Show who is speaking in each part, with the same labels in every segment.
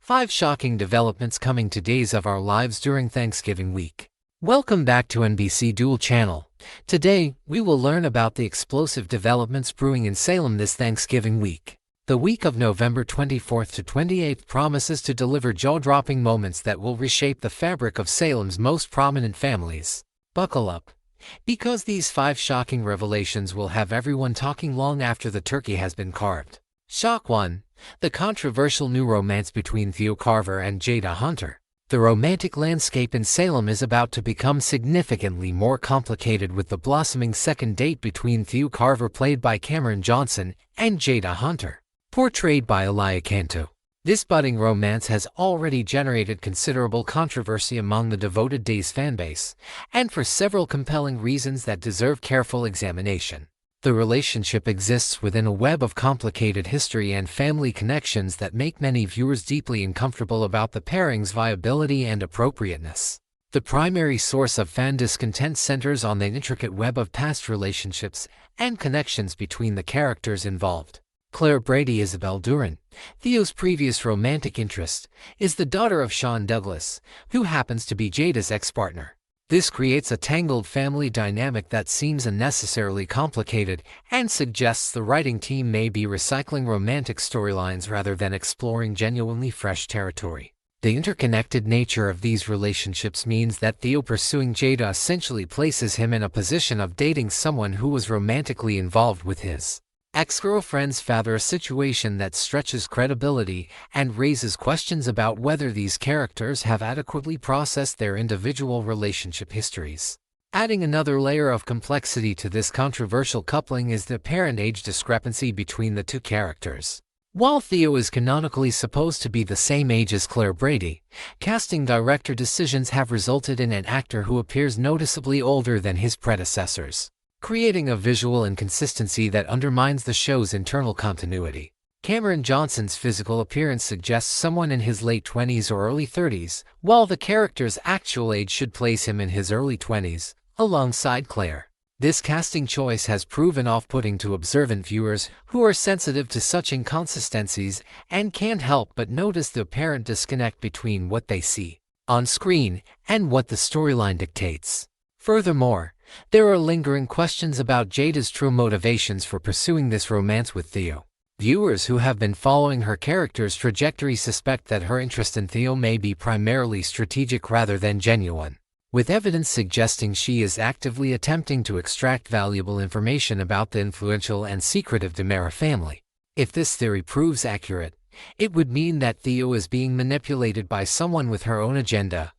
Speaker 1: 5 shocking developments coming to days of our lives during Thanksgiving week. Welcome back to NBC DOOL channel. Today, we will learn about the explosive developments brewing in Salem this Thanksgiving week. The week of November 24th to 28th promises to deliver jaw-dropping moments that will reshape the fabric of Salem's most prominent families. Buckle up, because these 5 shocking revelations will have everyone talking long after the turkey has been carved. Shock 1. The controversial new romance between Theo Carver and Jada Hunter. The romantic landscape in Salem is about to become significantly more complicated with the blossoming second date between Theo Carver, played by Cameron Johnson, and Jada Hunter, portrayed by Elia Cantu. This budding romance has already generated considerable controversy among the Devoted Days fanbase, and for several compelling reasons that deserve careful examination. The relationship exists within a web of complicated history and family connections that make many viewers deeply uncomfortable about the pairing's viability and appropriateness. The primary source of fan discontent centers on the intricate web of past relationships and connections between the characters involved. Claire Brady Isabel Duran, Theo's previous romantic interest, is the daughter of Sean Douglas, who happens to be Jada's ex-partner. This creates a tangled family dynamic that seems unnecessarily complicated and suggests the writing team may be recycling romantic storylines rather than exploring genuinely fresh territory. The interconnected nature of these relationships means that Theo pursuing Jada essentially places him in a position of dating someone who was romantically involved with his ex-girlfriend's father, a situation that stretches credibility and raises questions about whether these characters have adequately processed their individual relationship histories. Adding another layer of complexity to this controversial coupling is the apparent age discrepancy between the two characters. While Theo is canonically supposed to be the same age as Claire Brady, casting director decisions have resulted in an actor who appears noticeably older than his predecessors, creating a visual inconsistency that undermines the show's internal continuity. Cameron Johnson's physical appearance suggests someone in his late 20s or early 30s, while the character's actual age should place him in his early 20s, alongside Claire. This casting choice has proven off-putting to observant viewers who are sensitive to such inconsistencies and can't help but notice the apparent disconnect between what they see on screen and what the storyline dictates. Furthermore, there are lingering questions about Jada's true motivations for pursuing this romance with Theo. Viewers who have been following her character's trajectory suspect that her interest in Theo may be primarily strategic rather than genuine, with evidence suggesting she is actively attempting to extract valuable information about the influential and secretive DiMera family. If this theory proves accurate, it would mean that Theo is being manipulated by someone with her own agenda,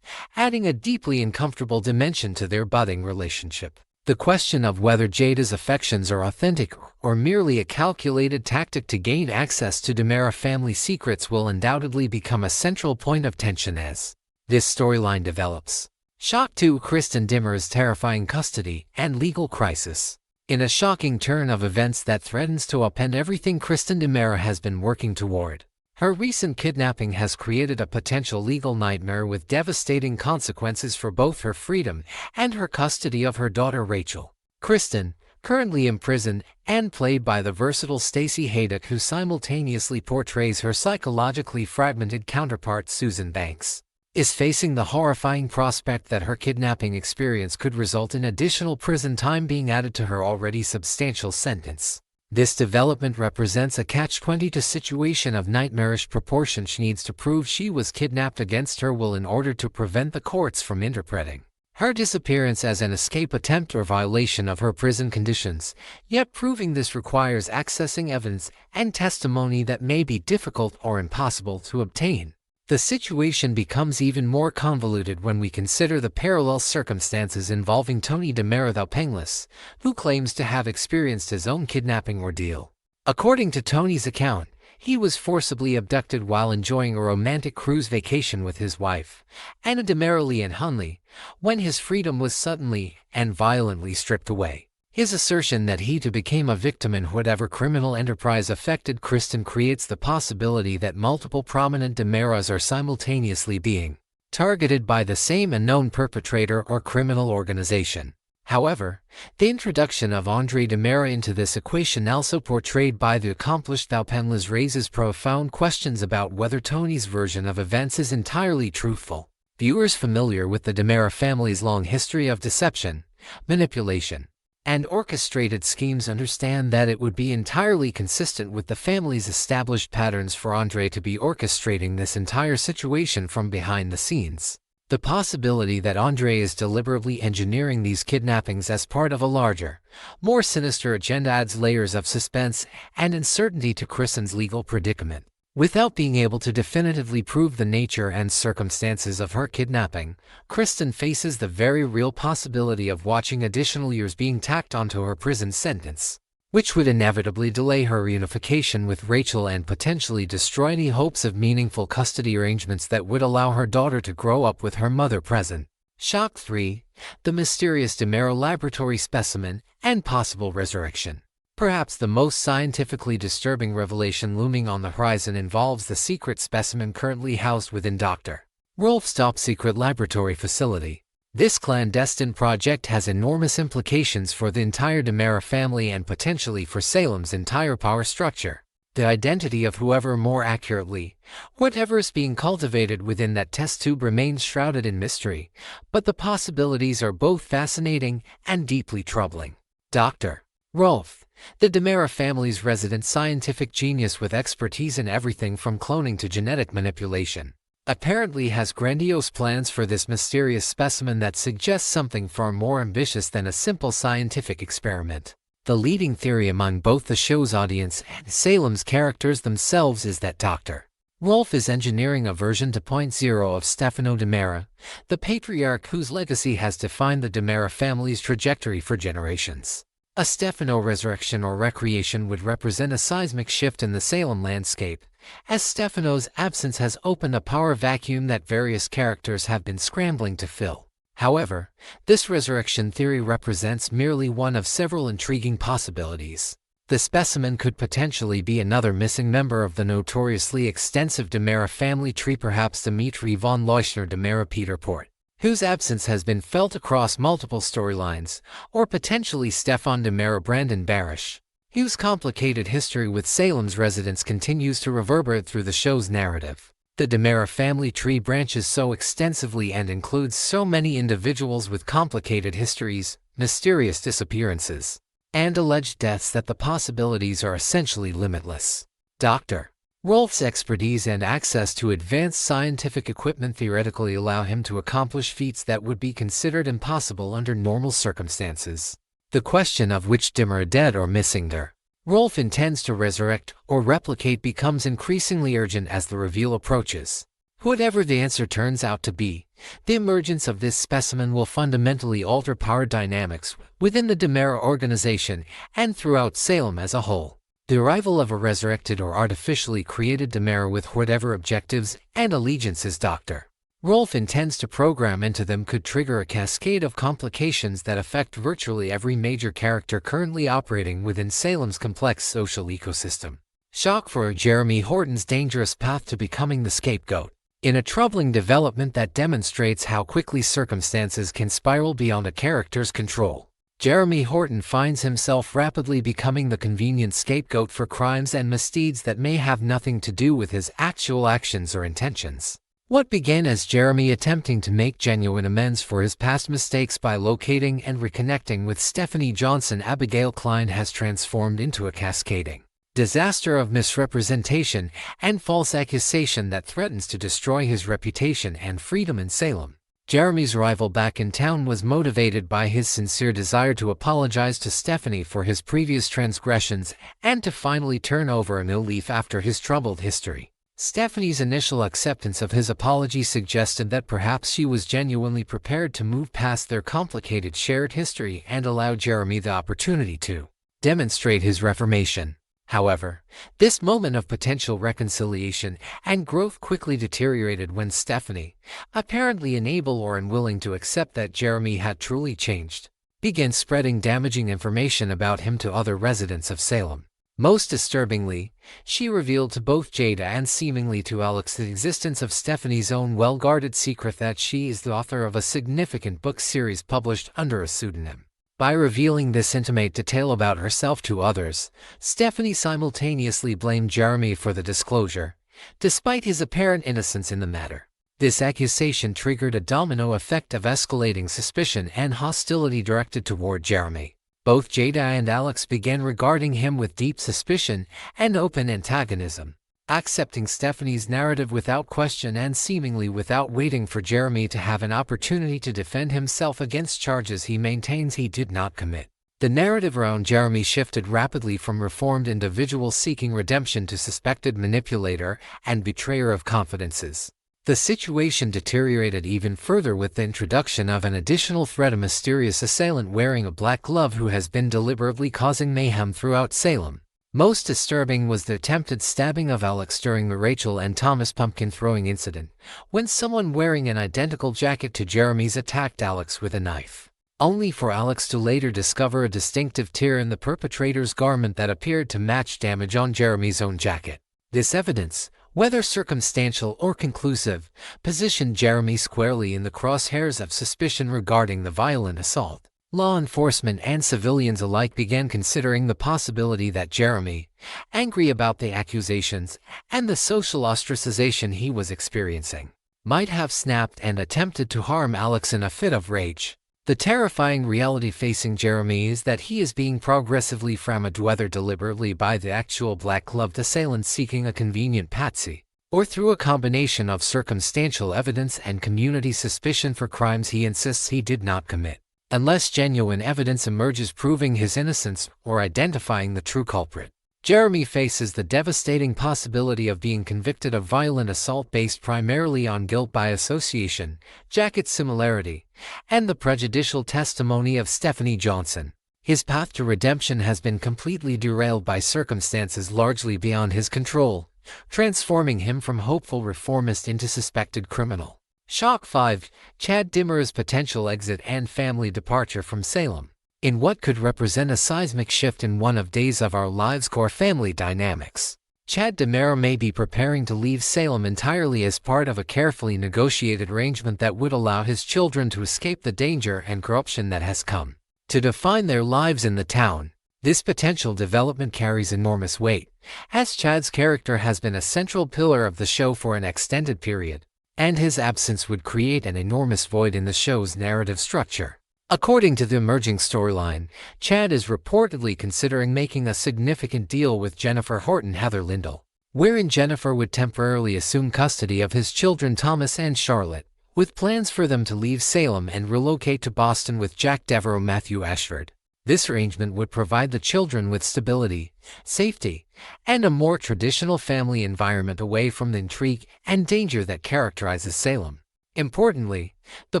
Speaker 1: adding a deeply uncomfortable dimension to their budding relationship. The question of whether Jada's affections are authentic or merely a calculated tactic to gain access to DiMera family secrets will undoubtedly become a central point of tension as this storyline develops. Shock 2. Kristen DiMera's terrifying custody and legal crisis. In a shocking turn of events that threatens to upend everything Kristen DiMera has been working toward, her recent kidnapping has created a potential legal nightmare with devastating consequences for both her freedom and her custody of her daughter Rachel. Kristen, currently imprisoned and played by the versatile Stacey Haydock, who simultaneously portrays her psychologically fragmented counterpart Susan Banks, is facing the horrifying prospect that her kidnapping experience could result in additional prison time being added to her already substantial sentence. This development represents a catch-22 situation of nightmarish proportion. She needs to prove she was kidnapped against her will in order to prevent the courts from interpreting her disappearance as an escape attempt or violation of her prison conditions, yet proving this requires accessing evidence and testimony that may be difficult or impossible to obtain. The situation becomes even more convoluted when we consider the parallel circumstances involving Tony DiMera the Pengless, who claims to have experienced his own kidnapping ordeal. According to Tony's account, he was forcibly abducted while enjoying a romantic cruise vacation with his wife, Anna DiMera in Hunley, when his freedom was suddenly and violently stripped away. His assertion that he too became a victim in whatever criminal enterprise affected Kristen creates the possibility that multiple prominent DiMeras are simultaneously being targeted by the same unknown perpetrator or criminal organization. However, the introduction of Andre DiMera into this equation, also portrayed by the accomplished Thao Penlas, raises profound questions about whether Tony's version of events is entirely truthful. Viewers familiar with the DiMera family's long history of deception, manipulation, and orchestrated schemes understand that it would be entirely consistent with the family's established patterns for Andre to be orchestrating this entire situation from behind the scenes. The possibility that Andre is deliberately engineering these kidnappings as part of a larger, more sinister agenda adds layers of suspense and uncertainty to Kristen's legal predicament. Without being able to definitively prove the nature and circumstances of her kidnapping, Kristen faces the very real possibility of watching additional years being tacked onto her prison sentence, which would inevitably delay her reunification with Rachel and potentially destroy any hopes of meaningful custody arrangements that would allow her daughter to grow up with her mother present. Shock 3. The mysterious DiMera laboratory specimen and possible resurrection. Perhaps the most scientifically disturbing revelation looming on the horizon involves the secret specimen currently housed within Dr. Rolf's top-secret laboratory facility. This clandestine project has enormous implications for the entire DiMera family and potentially for Salem's entire power structure. The identity of whoever, more accurately, whatever is being cultivated within that test tube remains shrouded in mystery, but the possibilities are both fascinating and deeply troubling. Dr. Rolf, the DiMera family's resident scientific genius with expertise in everything from cloning to genetic manipulation, apparently has grandiose plans for this mysterious specimen that suggests something far more ambitious than a simple scientific experiment. The leading theory among both the show's audience and Salem's characters themselves is that Dr. Rolf is engineering a version 2.0 of Stefano DiMera, the patriarch whose legacy has defined the DiMera family's trajectory for generations. A Stefano resurrection or recreation would represent a seismic shift in the Salem landscape, as Stefano's absence has opened a power vacuum that various characters have been scrambling to fill. However, this resurrection theory represents merely one of several intriguing possibilities. The specimen could potentially be another missing member of the notoriously extensive DiMera family tree, perhaps Dimitri von Leuschner DiMera Peterport, whose absence has been felt across multiple storylines, or potentially Stefan DiMera Brandon Barish, whose complicated history with Salem's residents continues to reverberate through the show's narrative. The DiMera family tree branches so extensively and includes so many individuals with complicated histories, mysterious disappearances, and alleged deaths that the possibilities are essentially limitless. Dr. Rolf's expertise and access to advanced scientific equipment theoretically allow him to accomplish feats that would be considered impossible under normal circumstances. The question of which DiMera dead or missing Dr. Rolf intends to resurrect or replicate becomes increasingly urgent as the reveal approaches. Whatever the answer turns out to be, the emergence of this specimen will fundamentally alter power dynamics within the DiMera organization and throughout Salem as a whole. The arrival of a resurrected or artificially created DiMera with whatever objectives and allegiances Dr. Rolf intends to program into them could trigger a cascade of complications that affect virtually every major character currently operating within Salem's complex social ecosystem. Shock for Jeremy Horton's dangerous path to becoming the scapegoat. In a troubling development that demonstrates how quickly circumstances can spiral beyond a character's control, Jeremy Horton finds himself rapidly becoming the convenient scapegoat for crimes and misdeeds that may have nothing to do with his actual actions or intentions. What began as Jeremy attempting to make genuine amends for his past mistakes by locating and reconnecting with Stephanie Johnson Abigail Klein has transformed into a cascading disaster of misrepresentation and false accusation that threatens to destroy his reputation and freedom in Salem. Jeremy's arrival back in town was motivated by his sincere desire to apologize to Stephanie for his previous transgressions and to finally turn over a new leaf after his troubled history. Stephanie's initial acceptance of his apology suggested that perhaps she was genuinely prepared to move past their complicated shared history and allow Jeremy the opportunity to demonstrate his reformation. However, this moment of potential reconciliation and growth quickly deteriorated when Stephanie, apparently unable or unwilling to accept that Jeremy had truly changed, began spreading damaging information about him to other residents of Salem. Most disturbingly, she revealed to both Jada and seemingly to Alex the existence of Stephanie's own well-guarded secret that she is the author of a significant book series published under a pseudonym. By revealing this intimate detail about herself to others, Stephanie simultaneously blamed Jeremy for the disclosure, despite his apparent innocence in the matter. This accusation triggered a domino effect of escalating suspicion and hostility directed toward Jeremy. Both Jada and Alex began regarding him with deep suspicion and open antagonism, accepting Stephanie's narrative without question and seemingly without waiting for Jeremy to have an opportunity to defend himself against charges he maintains he did not commit. The narrative around Jeremy shifted rapidly from reformed individual seeking redemption to suspected manipulator and betrayer of confidences. The situation deteriorated even further with the introduction of an additional threat: a mysterious assailant wearing a black glove who has been deliberately causing mayhem throughout Salem. Most disturbing was the attempted stabbing of Alex during the Rachel and Thomas pumpkin throwing incident, when someone wearing an identical jacket to Jeremy's attacked Alex with a knife, only for Alex to later discover a distinctive tear in the perpetrator's garment that appeared to match damage on Jeremy's own jacket. This evidence, whether circumstantial or conclusive, positioned Jeremy squarely in the crosshairs of suspicion regarding the violent assault. Law enforcement and civilians alike began considering the possibility that Jeremy, angry about the accusations and the social ostracization he was experiencing, might have snapped and attempted to harm Alex in a fit of rage. The terrifying reality facing Jeremy is that he is being progressively framed, whether deliberately by the actual black-gloved assailant seeking a convenient patsy, or through a combination of circumstantial evidence and community suspicion for crimes he insists he did not commit. Unless genuine evidence emerges proving his innocence or identifying the true culprit, Jeremy faces the devastating possibility of being convicted of violent assault based primarily on guilt by association, jacket similarity, and the prejudicial testimony of Stephanie Johnson. His path to redemption has been completely derailed by circumstances largely beyond his control, transforming him from hopeful reformist into suspected criminal. Shock 5. Chad DiMera's potential exit and family departure from Salem. In what could represent a seismic shift in one of Days of Our Lives' core family dynamics, Chad DiMera may be preparing to leave Salem entirely as part of a carefully negotiated arrangement that would allow his children to escape the danger and corruption that has come to define their lives in the town. This potential development carries enormous weight, as Chad's character has been a central pillar of the show for an extended period, and his absence would create an enormous void in the show's narrative structure. According to the emerging storyline, Chad is reportedly considering making a significant deal with Jennifer Horton Heather Lindell, wherein Jennifer would temporarily assume custody of his children Thomas and Charlotte, with plans for them to leave Salem and relocate to Boston with Jack Devereaux Matthew Ashford. This arrangement would provide the children with stability, safety, and a more traditional family environment away from the intrigue and danger that characterizes Salem. Importantly, the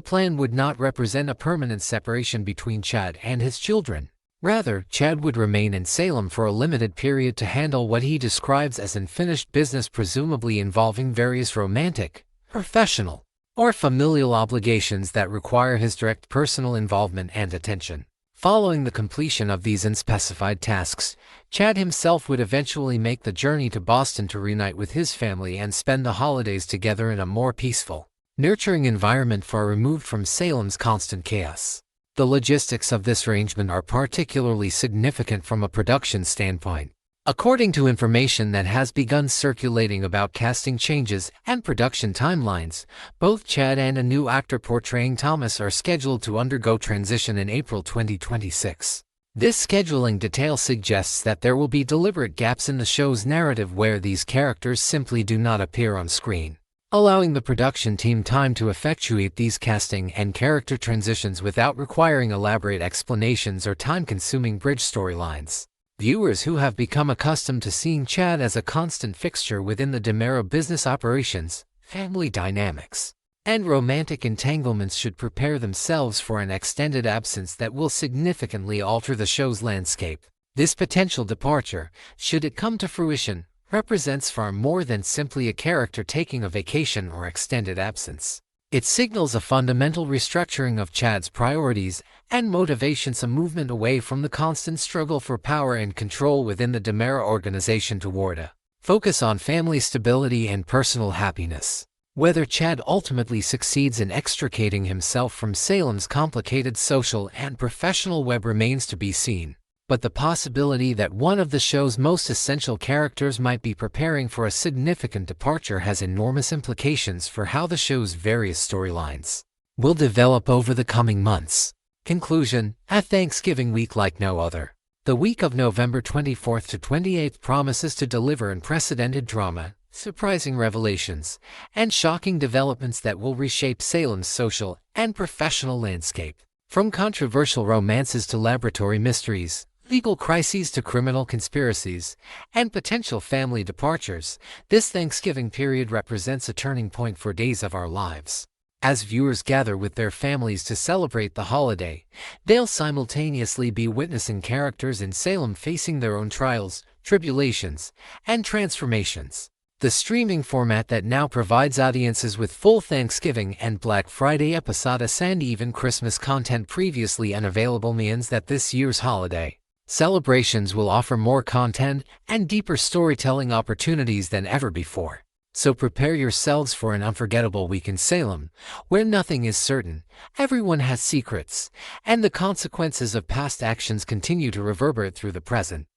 Speaker 1: plan would not represent a permanent separation between Chad and his children. Rather, Chad would remain in Salem for a limited period to handle what he describes as unfinished business, presumably involving various romantic, professional, or familial obligations that require his direct personal involvement and attention. Following the completion of these unspecified tasks, Chad himself would eventually make the journey to Boston to reunite with his family and spend the holidays together in a more peaceful, nurturing environment far removed from Salem's constant chaos. The logistics of this arrangement are particularly significant from a production standpoint. According to information that has begun circulating about casting changes and production timelines, both Chad and a new actor portraying Thomas are scheduled to undergo transition in April 2026. This scheduling detail suggests that there will be deliberate gaps in the show's narrative where these characters simply do not appear on screen, allowing the production team time to effectuate these casting and character transitions without requiring elaborate explanations or time-consuming bridge storylines. Viewers who have become accustomed to seeing Chad as a constant fixture within the DiMera business operations, family dynamics, and romantic entanglements should prepare themselves for an extended absence that will significantly alter the show's landscape. This potential departure, should it come to fruition, represents far more than simply a character taking a vacation or extended absence. It signals a fundamental restructuring of Chad's priorities and motivations, a movement away from the constant struggle for power and control within the DiMera organization toward a focus on family stability and personal happiness. Whether Chad ultimately succeeds in extricating himself from Salem's complicated social and professional web remains to be seen, but the possibility that one of the show's most essential characters might be preparing for a significant departure has enormous implications for how the show's various storylines will develop over the coming months. Conclusion: a Thanksgiving week like no other. The week of November 24th to 28th promises to deliver unprecedented drama, surprising revelations, and shocking developments that will reshape Salem's social and professional landscape. From controversial romances to laboratory mysteries, legal crises to criminal conspiracies, and potential family departures, this Thanksgiving period represents a turning point for Days of Our Lives. As viewers gather with their families to celebrate the holiday, they'll simultaneously be witnessing characters in Salem facing their own trials, tribulations, and transformations. The streaming format that now provides audiences with full Thanksgiving and Black Friday episodes and even Christmas content previously unavailable means that this year's holiday celebrations will offer more content and deeper storytelling opportunities than ever before. So prepare yourselves for an unforgettable week in Salem, where nothing is certain, everyone has secrets, and the consequences of past actions continue to reverberate through the present.